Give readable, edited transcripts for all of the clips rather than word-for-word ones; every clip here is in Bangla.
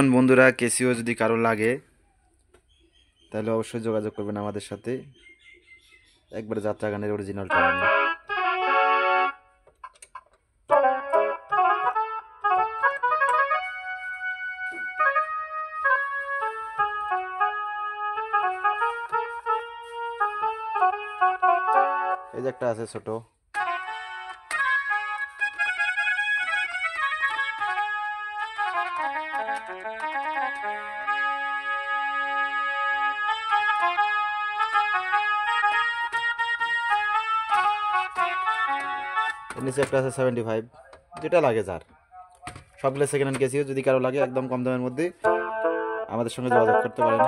এখন বন্ধুরা কেসিও যদি কারো লাগে তাহলে অবশ্যই যোগাযোগ করবেন আমাদের সাথে। একবারে যাত্রা গানের অরিজিনাল টান। এই যে একটা আছে ছোট। এর নিচে একটা আছে 75, যেটা লাগে যার। সবগুলো সেকেন্ড হ্যান্ড কেসিও যদি কারো লাগে একদম কম দামের মধ্যে আমাদের সঙ্গে যোগাযোগ করতে পারেন।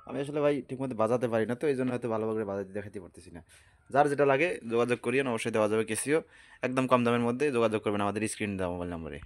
আমি আসলে ভাই ঠিকমতো বাজাতে পারি না, তো এই জন্য হয়তো ভালোভাবে বাজাতে দেখাতে পারতেছি না। যার যেটা লাগে যোগাযোগ করিয়েন, অবশ্যই দেওয়া যাবে কেসিও একদম কম দামের মধ্যে। যোগাযোগ করবেন আমাদের স্ক্রিন দেওয়া মোবাইল নম্বরে।